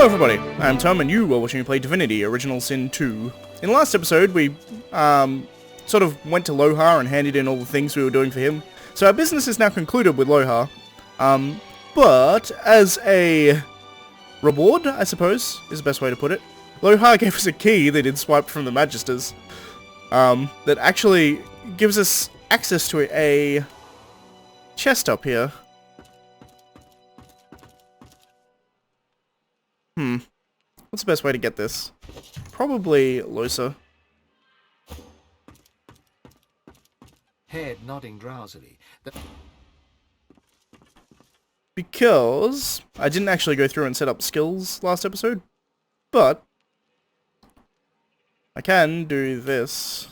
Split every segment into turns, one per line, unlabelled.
Hello everybody, I'm Tom and you are watching me play Divinity Original Sin 2. In the last episode we sort of went to Lohar and handed in all the things we were doing for him. So our business is now concluded with Lohar. But as a reward, I suppose, is the best way to put it, Lohar gave us a key that he'd swiped from the Magisters. That actually gives us access to a chest up here. What's the best way to get this? Probably Losa.
Head nodding drowsily.
Because I didn't actually go through and set up skills last episode, but I can do this.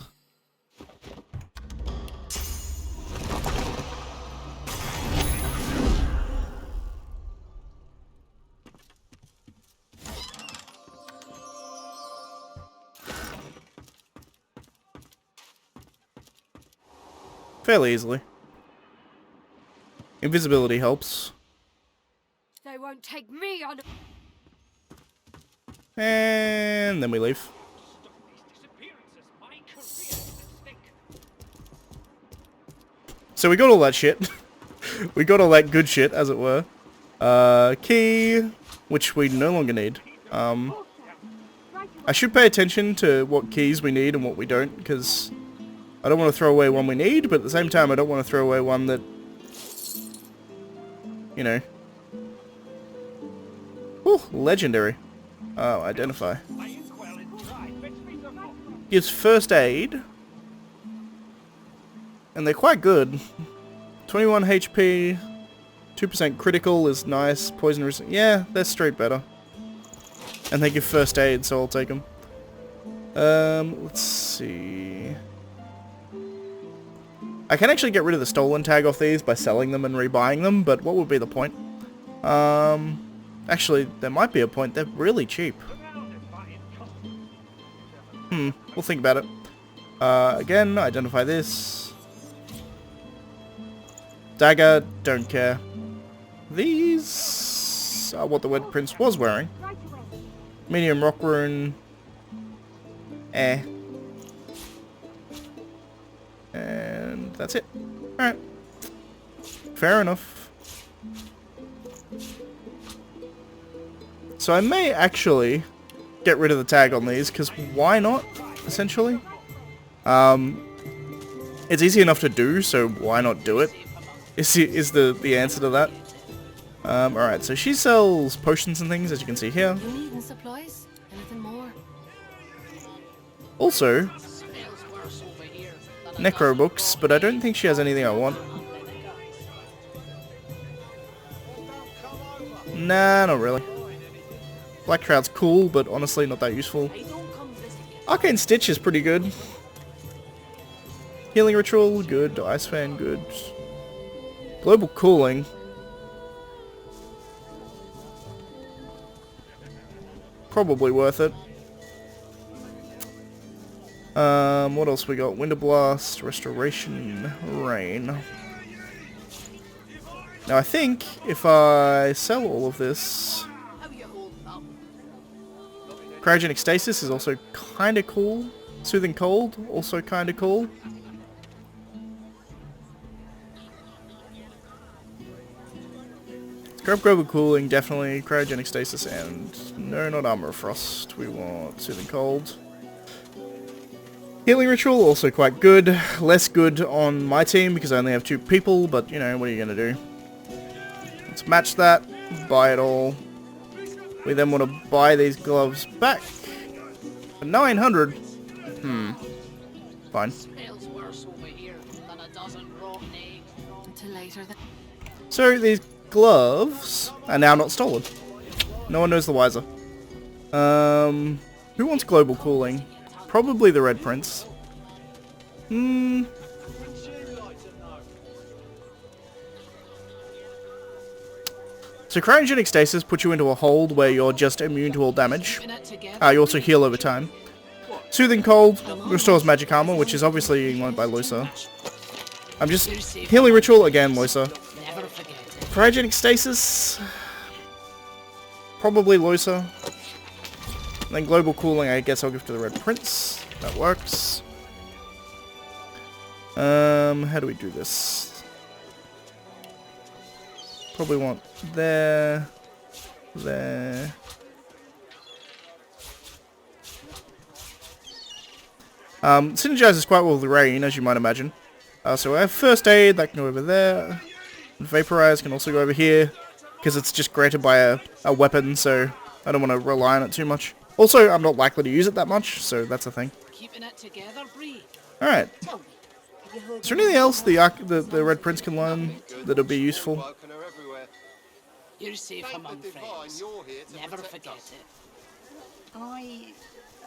Fairly easily. Invisibility helps.
They won't take me on.
And then we leave. So we got all that shit. We got all that good shit, as it were. Key, which we no longer need. I should pay attention to what keys we need and what we don't, because I don't want to throw away one we need, but at the same time I don't want to throw away one that, you know. Ooh, legendary. Oh, identify. Gives first aid. And they're quite good. 21 HP, 2% critical is nice, poison resistant. Yeah, they're straight better. And they give first aid, so I'll take them. Let's see. I can actually get rid of the stolen tag off these by selling them and rebuying them, but what would be the point? Actually, there might be a point. They're really cheap. We'll think about it. Again, identify this. Dagger, don't care. These are what the Wed Prince was wearing. Medium rock rune. And that's it. Alright. Fair enough. So I may actually get rid of the tag on these, because why not, essentially? It's easy enough to do, so why not do it? Is the answer to that. Alright, so she sells potions and things, as you can see here.
Supplies? Anything more?
Also, necro books, but I don't think she has anything I want. Nah, not really. Black Shroud's cool, but honestly not that useful. Arcane Stitch is pretty good. Healing Ritual, good. Ice Fan, good. Global Cooling. Probably worth it. What else we got? Winter Blast, Restoration, Rain. Now I think if I sell all of this, Cryogenic Stasis is also kinda cool. Soothing Cold, also kinda cool. Grab Global Cooling, definitely. Cryogenic Stasis, and no, not Armor of Frost. We want Soothing Cold. Healing Ritual, also quite good. Less good on my team because I only have 2 people, but you know, what are you going to do? Let's match that, buy it all. We then want to buy these gloves back. For 900. Fine. So these gloves are now not stolen. No one knows the wiser. Who wants Global Cooling? Probably the Red Prince. So Cryogenic Stasis puts you into a hold where you're just immune to all damage. You also heal over time. Soothing Cold restores magic armor, which is obviously owned by Losa. I'm just... Healing Ritual, again, Losa. Cryogenic Stasis... Probably Losa. And then global cooling, I guess I'll give to the Red Prince. That works. How do we do this? Probably want there. Synergizes quite well with the rain, as you might imagine. So I have first aid, that can go over there. And vaporize can also go over here, because it's just granted by a weapon, so I don't want to rely on it too much. Also, I'm not likely to use it that much, so that's a thing.
Keeping it together, Bree.
Alright. Is there anything else the Red Prince can learn that'll be useful?
You're safe among friends. Never forget it.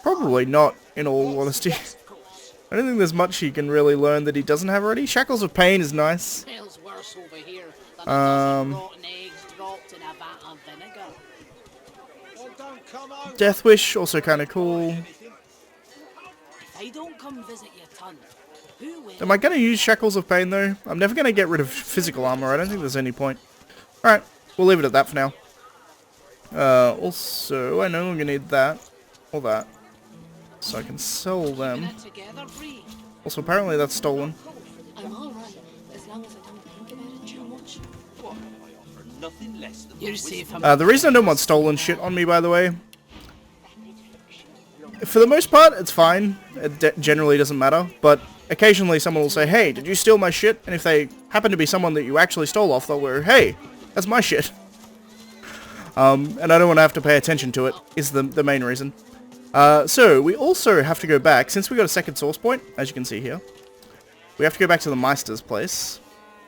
Probably not, in all honesty. I don't think there's much he can really learn that he doesn't have already. Shackles of Pain is nice.
Smells worse over here than a dozen rotten eggs dropped in a vat of vinegar.
Death Wish, also kind of cool.
If I don't come visit your ton, who will?
Am I going to use Shackles of Pain, though? I'm never going to get rid of physical armor. I don't think there's any point. Alright, we'll leave it at that for now. Also, I no longer need that. Or that. So I can sell them. Also, apparently that's stolen.
I'm alright, as long as I don't think about it too much.
You're safe among
The reason I don't want stolen shit on me, by the way, for the most part, it's fine. It generally doesn't matter. But occasionally someone will say, hey, did you steal my shit? And if they happen to be someone that you actually stole off, they'll go, hey, that's my shit. And I don't want to have to pay attention to it, is the main reason. So, we also have to go back, since we got a second source point, as you can see here, we have to go back to the Meister's place.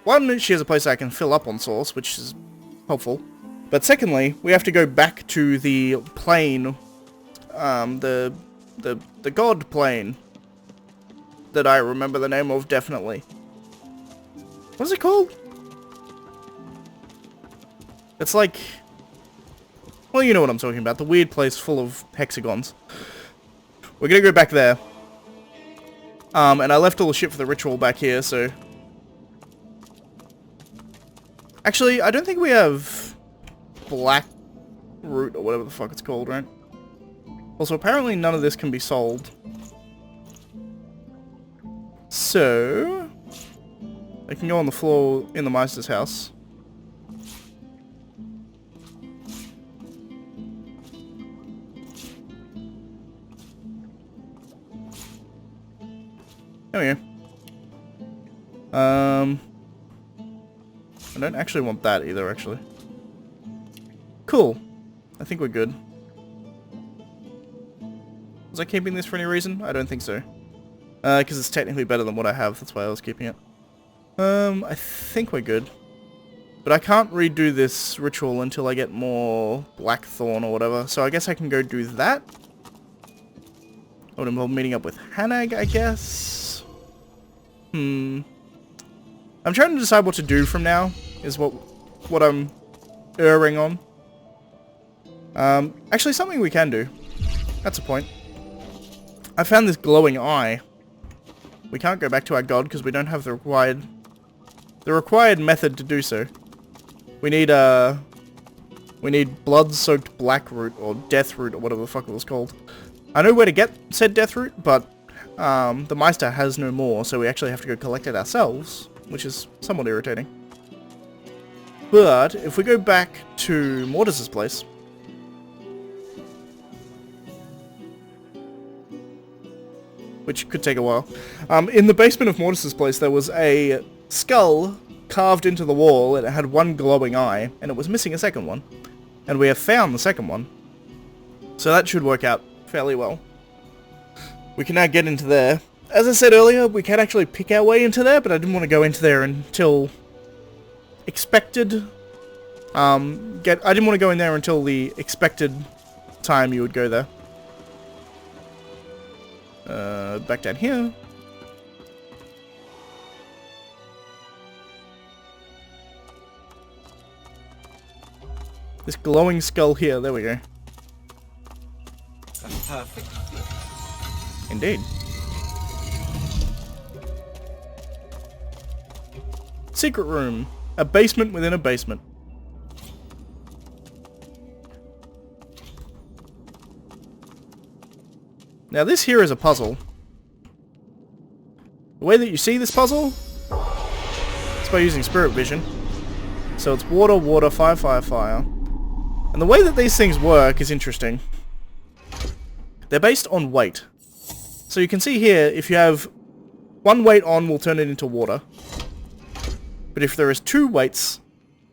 One, she has a place I can fill up on source, which is helpful. But secondly, we have to go back to the plane, the god plane, that I remember the name of, definitely. What's it called? It's like... well, you know what I'm talking about. The weird place full of hexagons. We're gonna go back there. And I left all the shit for the ritual back here, so... actually, I don't think we have... black root, or whatever the fuck it's called, right? Also, apparently none of this can be sold. So... I can go on the floor in the Meister's house. There we go. I don't actually want that either, actually. Cool. I think we're good. Was I keeping this for any reason? I don't think so. Because it's technically better than what I have, that's why I was keeping it. I think we're good. But I can't redo this ritual until I get more Blackthorn or whatever, so I guess I can go do that. I would involve meeting up with Hanag, I guess. I'm trying to decide what to do from now, is what I'm erring on. Actually, something we can do. That's a point. I found this glowing eye. We can't go back to our god because we don't have the required method to do so. We need blood-soaked black root, or death root, or whatever the fuck it was called. I know where to get said death root, but the Meister has no more, so we actually have to go collect it ourselves, which is somewhat irritating. But if we go back to MORDUS' place, which could take a while, in the basement of MORDUS' place there was a skull carved into the wall, and it had one glowing eye, and it was missing a second one. And we have found the second one. So that should work out fairly well. We can now get into there. As I said earlier, we can actually pick our way into there, but I didn't want to go into there until expected. I didn't want to go in there until the expected time you would go there. Back down here. This glowing skull here, there we go.
Perfect.
Indeed. Secret room. A basement within a basement. Now this here is a puzzle. The way that you see this puzzle is by using spirit vision. So it's water, water, fire, fire, fire. And the way that these things work is interesting. They're based on weight. So you can see here, if you have one weight on, we'll turn it into water. But if there is two weights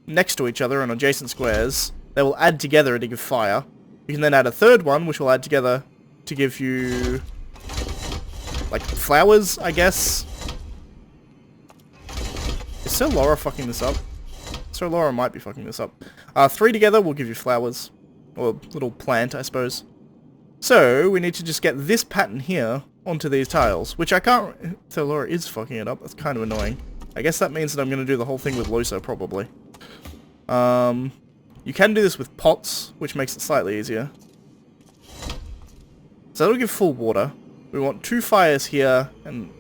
next to each other on adjacent squares, they will add together to give fire. You can then add a third one, which will add together to give you, like, flowers, I guess. Is Sir Laura fucking this up? Sir Laura might be fucking this up. Three together will give you flowers. Or a little plant, I suppose. So, we need to just get this pattern here onto these tiles, which I can't... Sir Laura is fucking it up. That's kind of annoying. I guess that means that I'm going to do the whole thing with Losa, probably. You can do this with pots, which makes it slightly easier. So that'll give full water. We want 2 fires here, and...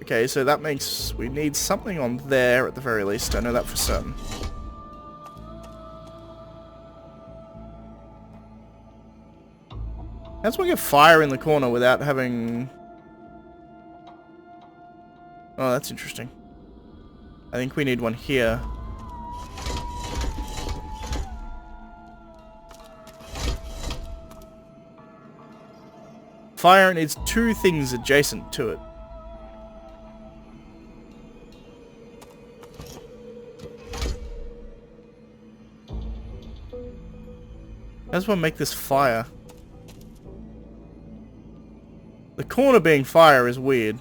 Okay, so that makes... We need something on there at the very least. I know that for certain. How do we get fire in the corner without having... Oh, that's interesting. I think we need one here. Fire needs 2 things adjacent to it. How does one make this fire? The corner being fire is weird.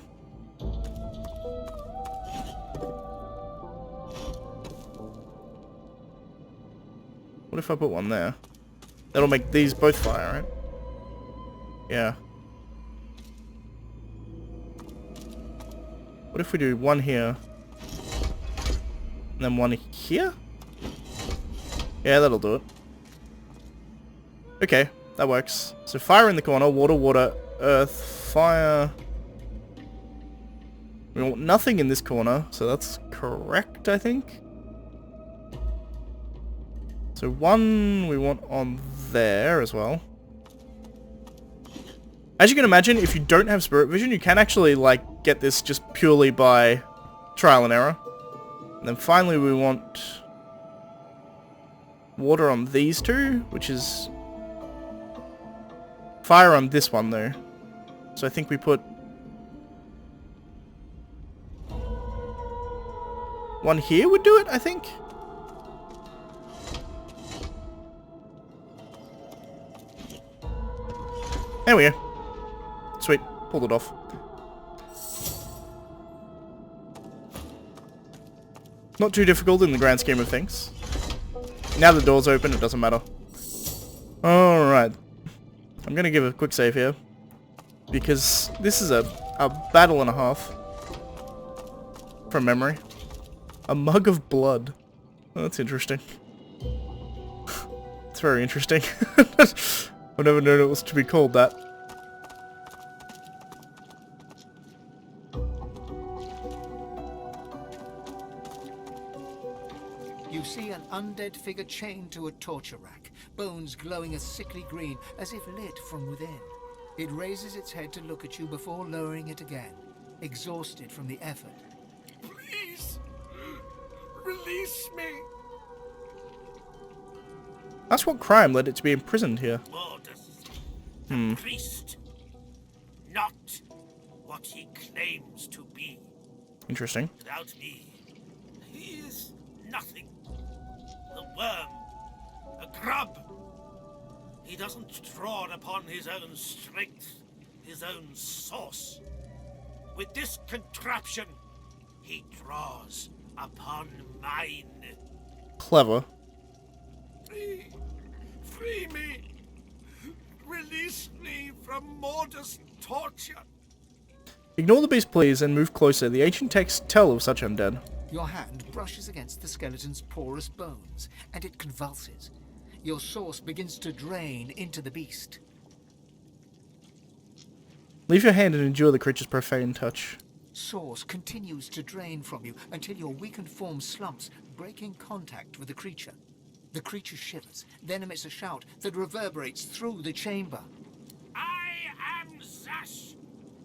What if I put one there? That'll make these both fire, right? Yeah. What if we do one here, and then one here? Yeah, that'll do it. Okay, that works. So fire in the corner, water, water, earth, fire. We want nothing in this corner, so that's correct, I think. So one we want on there as well. As you can imagine, if you don't have spirit vision, you can actually, like, get this just purely by trial and error. And then finally we want water on these 2, which is fire on this one, though. So I think we put one here would do it, I think. There we go. Sweet. Pulled it off. Not too difficult in the grand scheme of things. Now the door's open, it doesn't matter. Alright. I'm gonna give a quick save here. Because this is a battle and a half. From memory. A mug of blood. Oh, that's interesting. It's very interesting. I've never known it was to be called that.
You see an undead figure chained to a torture rack, bones glowing a sickly green, as if lit from within. It raises its head to look at you before lowering it again, exhausted from the effort.
Please, release me.
That's what crime led it to be imprisoned here.
MORDUS, the priest, not what he claims to be.
Interesting.
Without me, he is nothing. A worm, a grub. He doesn't draw upon his own strength, his own source. With this contraption, he draws upon mine.
Clever.
Free me. Release me from MORDUS torture.
Ignore the beast, please, and move closer. The ancient texts tell of such undead.
Your hand brushes against the skeleton's porous bones, and it convulses. Your source begins to drain into the beast.
Leave your hand and endure the creature's profane touch.
Source continues to drain from you until your weakened form slumps, breaking contact with the creature. The creature shivers, then emits a shout that reverberates through the chamber.
I am Hush!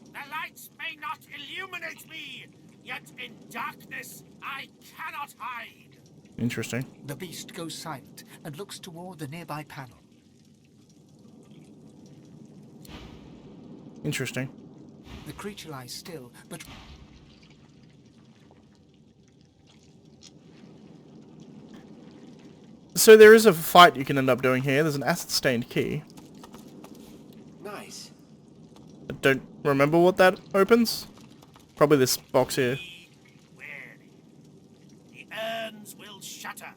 The lights may not illuminate me, yet in darkness I cannot hide.
Interesting.
The beast goes silent and looks toward the nearby panel.
Interesting.
The creature lies still, but
So there is a fight you can end up doing here. There's an acid-stained key.
Nice.
I don't remember what that opens. Probably this box here.
Be wary. The urns will shatter.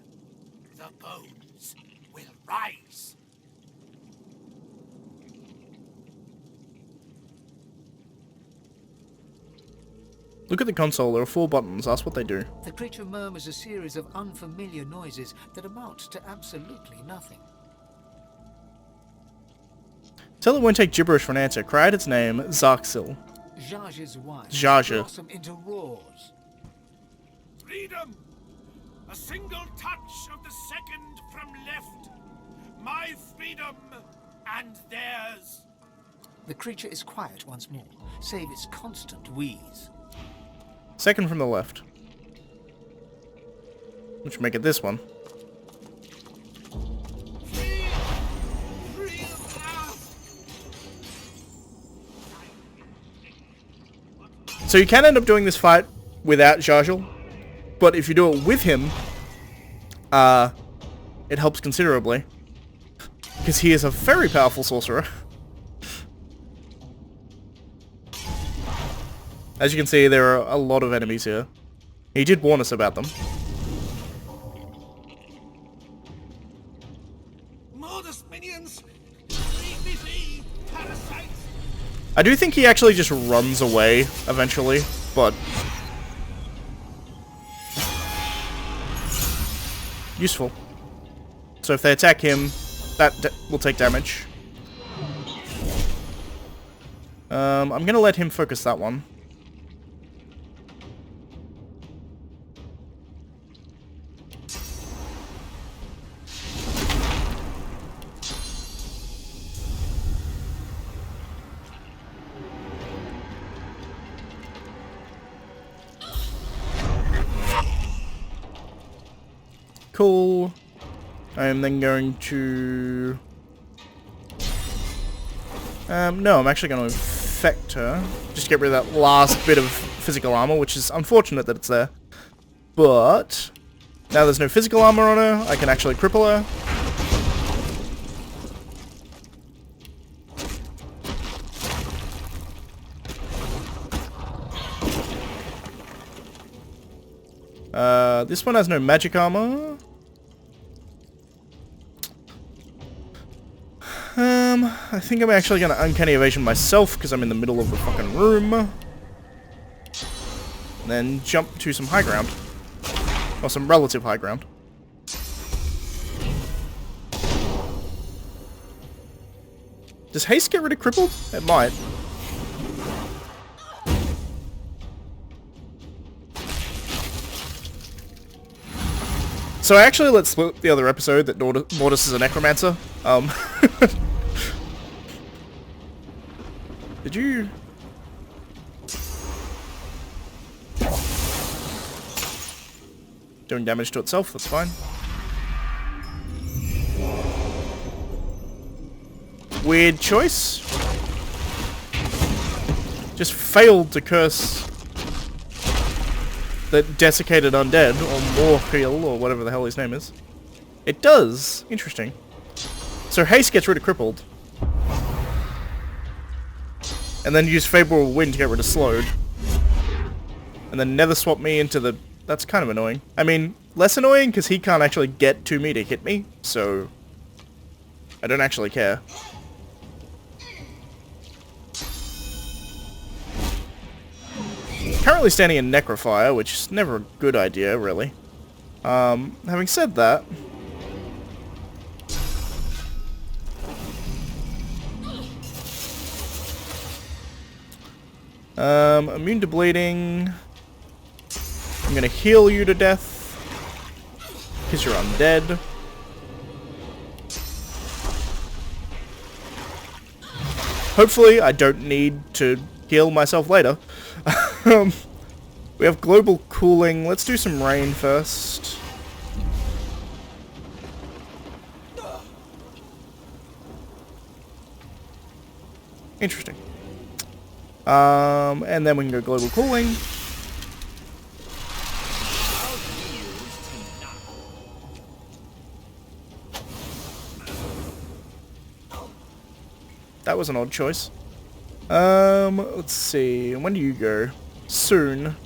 The bones will rise.
Look at the console. There are 4 buttons. Ask what they do.
the creature murmurs a series of unfamiliar noises that amount to absolutely nothing.
Tell it won't take gibberish for an answer. Cry out its name, Zarksil.
Zhazha's whine
Zhazha.
blossom into roars.
Freedom! A single touch of the second from left. My freedom and theirs.
The creature is quiet once more, save its constant wheeze.
Second from the left. Which should make it this one.
Free at last!
So you can end up doing this fight without Zhazhal, but if you do it with him, it helps considerably. Because he is a very powerful sorcerer. As you can see, there are a lot of enemies here. He did warn us about them.
Mordus minions! Leave me be, parasites!
I do think he actually just runs away eventually, but useful. So if they attack him, that will take damage. I'm gonna let him focus that one. Cool. I am then going to... no, I'm actually going to infect her. Just get rid of that last bit of physical armor, which is unfortunate that it's there. But now there's no physical armor on her, I can actually cripple her. This one has no magic armor. I think I'm actually going to uncanny evasion myself because I'm in the middle of the fucking room. And then jump to some high ground. Or some relative high ground. Does haste get rid of crippled? It might. So I actually let slip the other episode that Mortis is a necromancer. Did you... Doing damage to itself, that's fine. Weird choice. Just failed to curse the desiccated undead, or Morhiel, or whatever the hell his name is. It does. Interesting. So haste gets rid of crippled. And then use favorable wind to get rid of slowed. And then nether swap me into the... That's kind of annoying. I mean, less annoying because he can't actually get to me to hit me, so... I don't actually care. Currently standing in Necrofire, which is never a good idea, really. Having said that... immune to bleeding... I'm gonna heal you to death. Because you're undead. Hopefully I don't need to heal myself later. We have global cooling. Let's do some rain first. Interesting. And then we can go global cooling. That was an odd choice. Let's see. When do you go? Soon.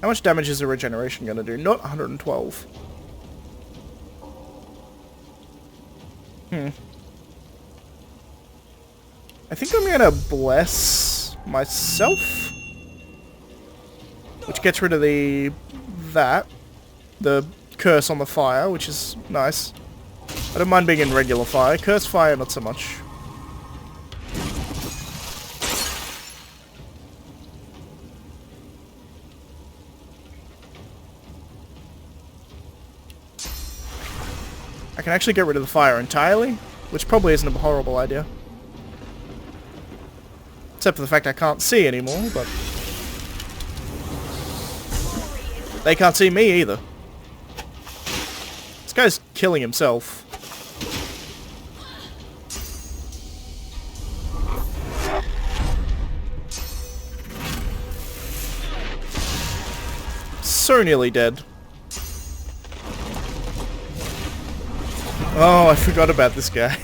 How much damage is the regeneration going to do? Not 112. I think I'm going to bless myself. Which gets rid of the curse on the fire, which is nice. I don't mind being in regular fire. Curse fire, not so much. I can actually get rid of the fire entirely, which probably isn't a horrible idea. Except for the fact I can't see anymore, but... they can't see me either. This guy's killing himself. So nearly dead. Oh, I forgot about this guy.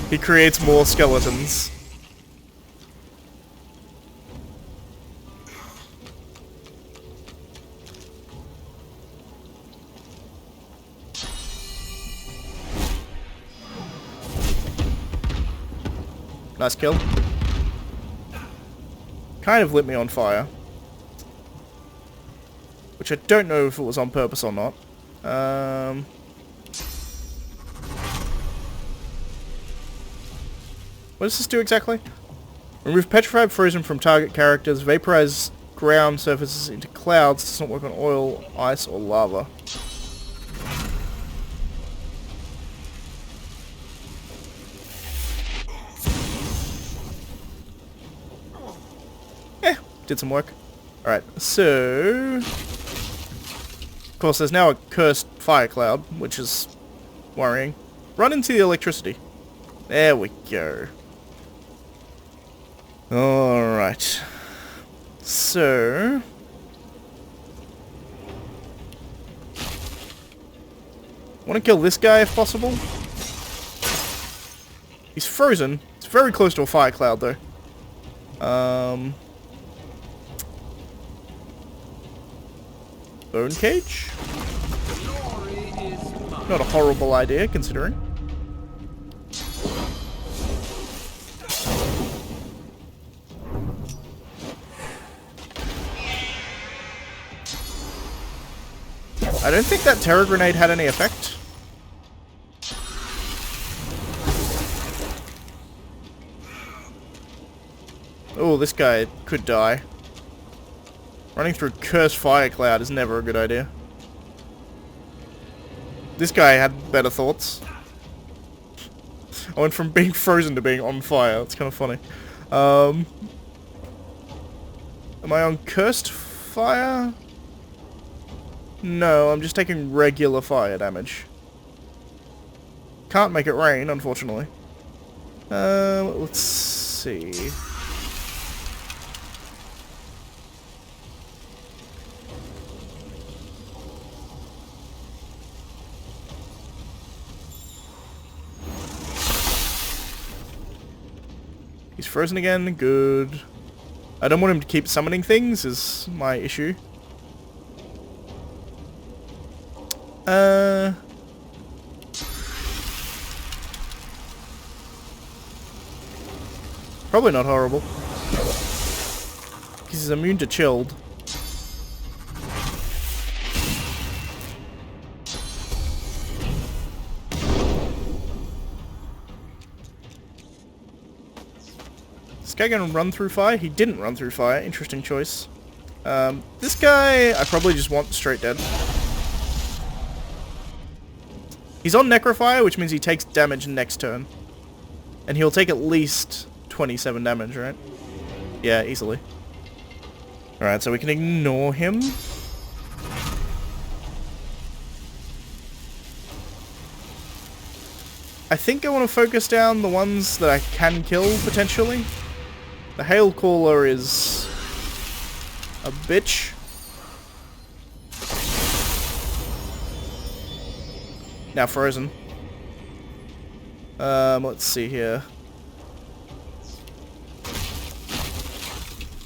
He creates more skeletons. Nice kill. Kind of lit me on fire. Which I don't know if it was on purpose or not. What does this do exactly? Remove petrified frozen from target characters, vaporize ground surfaces into clouds, does not work on oil, ice, or lava. Did some work. Alright, so... of course, there's now a cursed fire cloud, which is worrying. Run into the electricity. There we go. Alright. So... want to kill this guy if possible. He's frozen. It's very close to a fire cloud, though. Bone cage? Not a horrible idea, considering. I don't think that terror grenade had any effect. Oh, this guy could die. Running through cursed fire cloud is never a good idea. This guy had better thoughts. I went from being frozen to being on fire. It's kind of funny. Am I on cursed fire? No, I'm just taking regular fire damage. Can't make it rain, unfortunately. Let's see. He's frozen again, good. I don't want him to keep summoning things, is my issue. Probably not horrible. Because he's immune to chilled. Is this guy gonna run through fire? He didn't run through fire. Interesting choice. This guy, I probably just want straight dead. He's on Necrofire, which means he takes damage next turn. And he'll take at least 27 damage, right? Yeah, easily. Alright, so we can ignore him. I think I want to focus down the ones that I can kill, potentially. The Hail Caller is a bitch. Now frozen. Let's see here.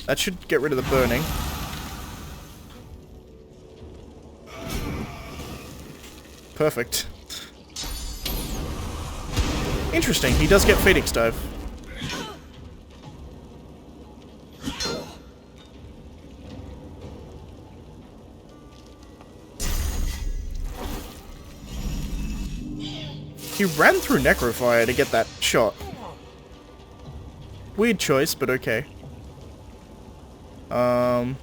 That should get rid of the burning. Perfect. Interesting, he does get Phoenix Dive. He ran through Necrofire to get that shot. Weird choice, but okay. Not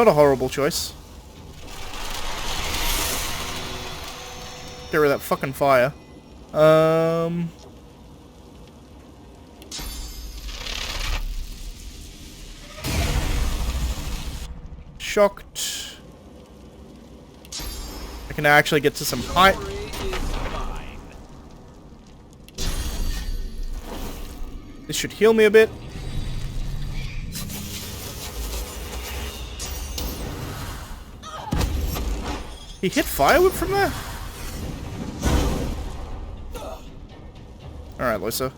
a horrible choice. Get rid of that fucking fire. Shocked. I can now actually get to some height. This should heal me a bit. He hit Fire Whip from there? Alright, Loisa.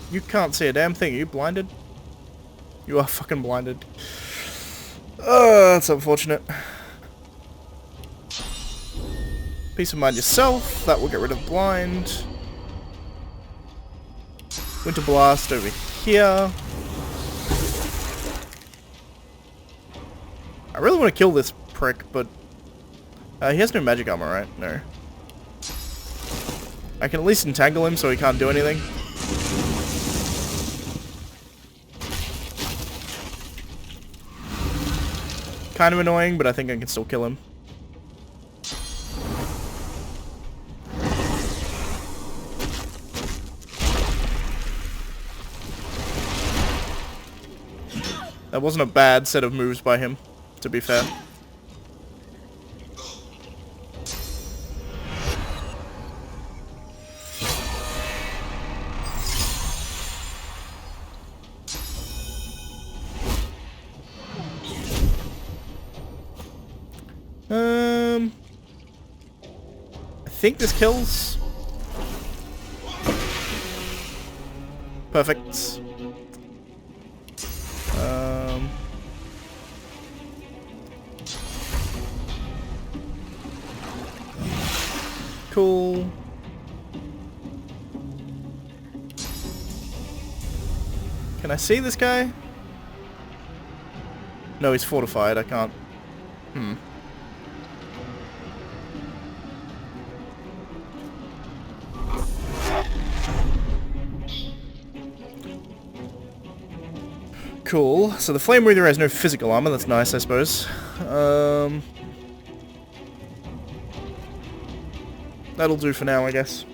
You can't see a damn thing. Are you blinded? You are fucking blinded. That's unfortunate. Peace of mind yourself. That will get rid of blind. Winter Blast over here. I really want to kill this prick, but he has no magic armor, right? No. I can at least entangle him so he can't do anything. Kind of annoying, but I think I can still kill him. That wasn't a bad set of moves by him, to be fair. I think this kills. Perfect. Cool. Can I see this guy? No, he's fortified. I can't. Cool. So the Flame Breather has no physical armor. That's nice, I suppose. That'll do for now, I guess.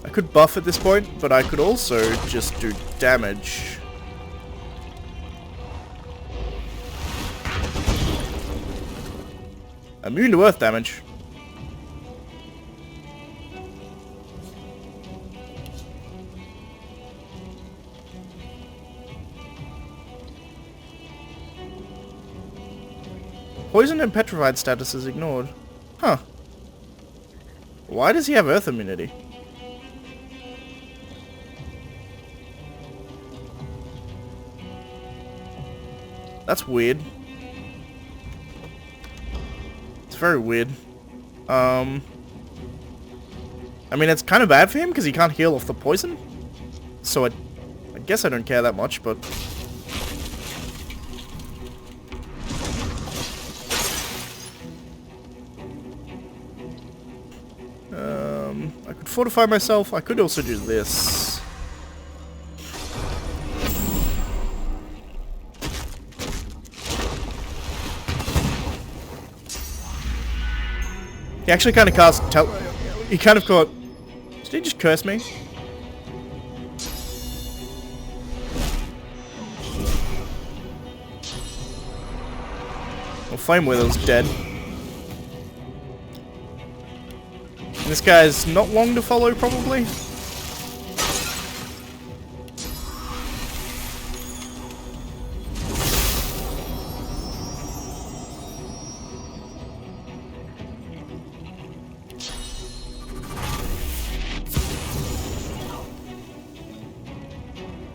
I could buff at this point, but I could also just do damage. Immune to earth damage. Poison and petrified status is ignored. Huh. Why does he have earth immunity? That's weird. It's very weird. I mean, it's kind of bad for him because he can't heal off the poison. So I guess I don't care that much, but... I could fortify myself. I could also do this. He actually kind of cast... He kind of got... Did he just curse me? Well, Flame Wither's dead. This guy's not long to follow, probably.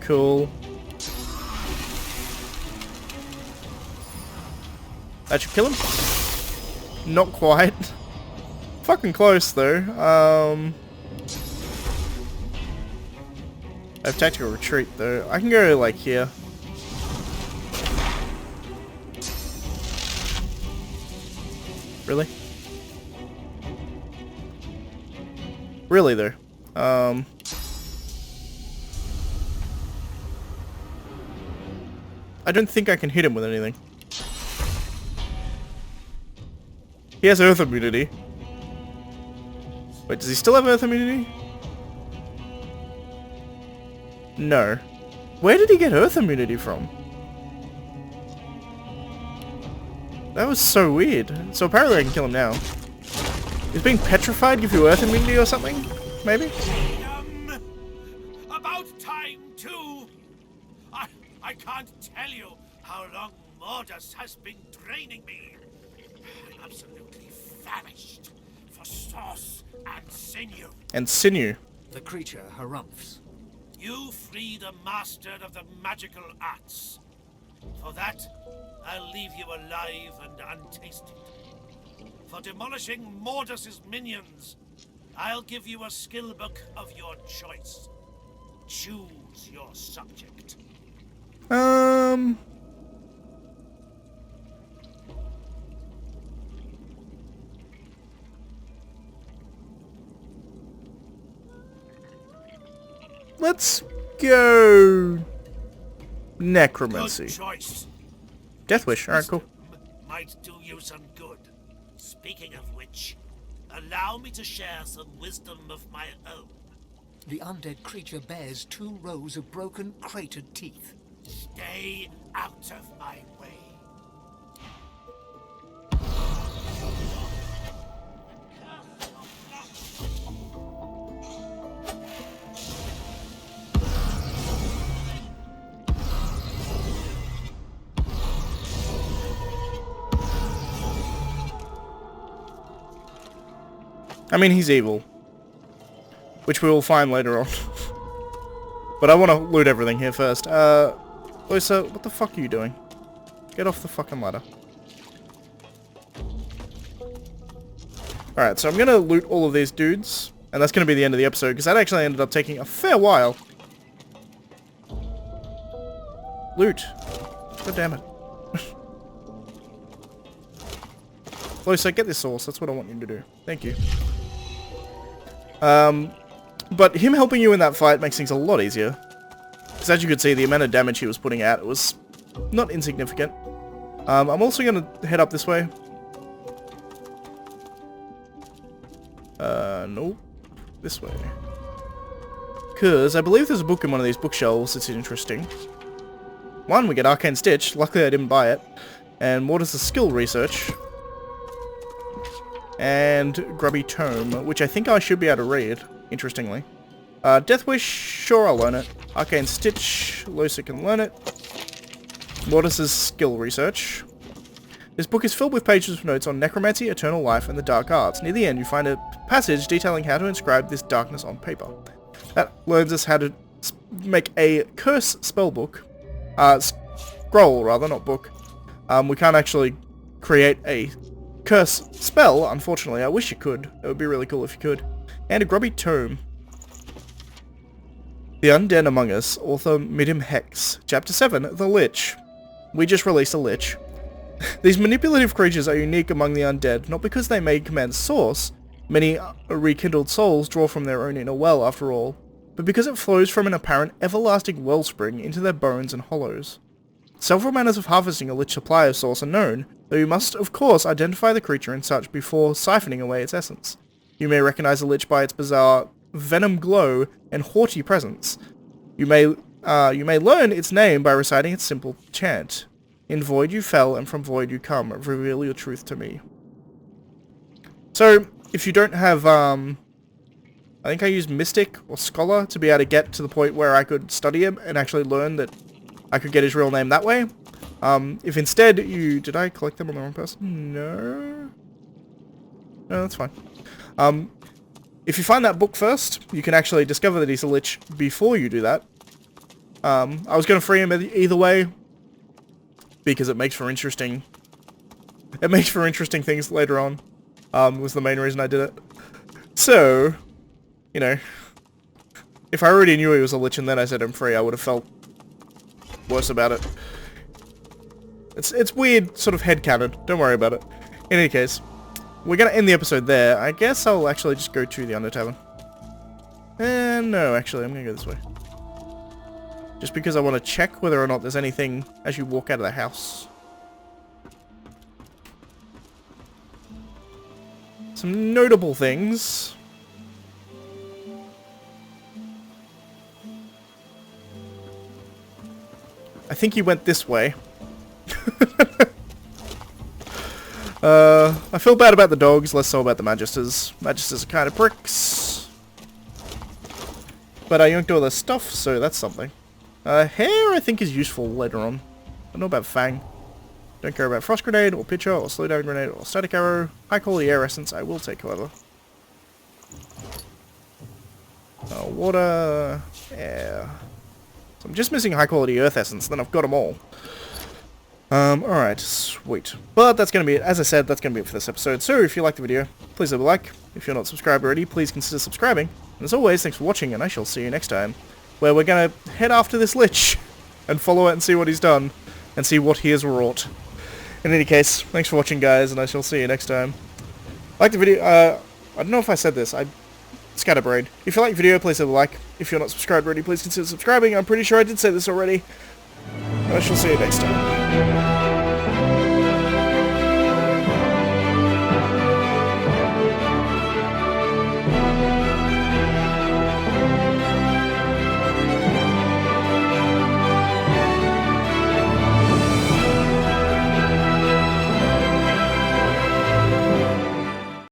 Cool. That should kill him. Not quite. Fucking close though. I have tactical retreat though. I can go like here. Really? Really though. I don't think I can hit him with anything. He has Earth immunity. Wait, does he still have Earth immunity? No. Where did he get Earth immunity from? That was so weird. So apparently I can kill him now. Is being petrified give you Earth immunity or something? Maybe?
About time too. I can't tell you how long MORDUS has been draining me. I'm absolutely famished for sauce and sinew.
And sinew.
The creature harumphs.
You free the master of the magical arts. For that, I'll leave you alive and untasted. For demolishing Mordus's minions, I'll give you a skill book of your choice. Choose your subject.
Let's go... Necromancy.
Good choice.
Death Wish, alright, cool.
Might do you some good. Speaking of which, allow me to share some wisdom of my own.
The undead creature bears 2 rows of broken, cratered teeth.
Stay out of my way.
I mean, he's evil. Which we will find later on. But I want to loot everything here first. Lisa, what the fuck are you doing? Get off the fucking ladder. Alright, so I'm gonna loot all of these dudes. And that's gonna be the end of the episode, because that actually ended up taking a fair while. Loot. God damn it. Lisa, get this source. That's what I want you to do. Thank you. But him helping you in that fight makes things a lot easier. Because as you could see, the amount of damage he was putting out was not insignificant. I'm also going to head up this way. Nope. This way. Because I believe there's a book in one of these bookshelves that's interesting. One, we get Arcane Stitch. Luckily I didn't buy it. And MORDUS' skill research. And Grubby Tome, which I think I should be able to read, interestingly. Death Wish, sure, I'll learn it. Arcane Stitch, Losa can learn it. MORDUS' skill research. This book is filled with pages of notes on necromancy, eternal life, and the dark arts. Near the end, you find a passage detailing how to inscribe this darkness on paper. That learns us how to make a curse spellbook. Scroll, rather, not book. We can't actually create a curse spell, unfortunately. I wish you could. It would be really cool if you could. and a grubby tome. The Undead Among Us, author Midim Hex. Chapter 7, The Lich. We just released a Lich. These manipulative creatures are unique among the undead, not because they may command source, many rekindled souls draw from their own inner well after all, but because it flows from an apparent everlasting wellspring into their bones and hollows. Several manners of harvesting a lich supply of source are known, though you must of course identify the creature and such before siphoning away its essence. You may recognize a lich by its bizarre venom glow and haughty presence. You may learn its name by reciting its simple chant. In void you fell, and from void you come. Reveal your truth to me. So, if you don't have, I think I used Mystic or Scholar to be able to get to the point where I could study him and actually learn that I could get his real name that way. If instead you... Did I collect them on the wrong person? No. No, that's fine. If you find that book first, you can actually discover that he's a lich before you do that. I was going to free him either way, because it makes for interesting... It makes for interesting things later on. Was the main reason I did it. So, you know, if I already knew he was a lich and then I set him free, I would have felt worse about it. It's weird sort of headcanon. Don't worry about it. In any case, we're going to end the episode there. I guess I'll actually just go to the Under Tavern. No, actually, I'm going to go this way. Just because I want to check whether or not there's anything as you walk out of the house. Some notable things. I think he went this way. I feel bad about the dogs, less so about the Magisters. Magisters are kind of pricks. But I yoinked all their stuff, so that's something. Hair I think is useful later on. I don't know about Fang. Don't care about Frost Grenade, or Pitcher, or Slowdown Grenade, or Static Arrow. High quality Air Essence I will take, however. Water, air. So I'm just missing high quality Earth Essence, then I've got them all. Alright, sweet. But that's going to be it. As I said, that's going to be it for this episode. So if you liked the video, please leave a like. If you're not subscribed already, please consider subscribing. And as always, thanks for watching, and I shall see you next time, where we're going to head after this Lich, and follow it and see what he's done, and see what he has wrought. In any case, thanks for watching, guys, and I shall see you next time. Like the video, I don't know if I said this, I scatterbrained. If you like the video, please leave a like. If you're not subscribed already, please consider subscribing. I'm pretty sure I did say this already. And I shall see you next time.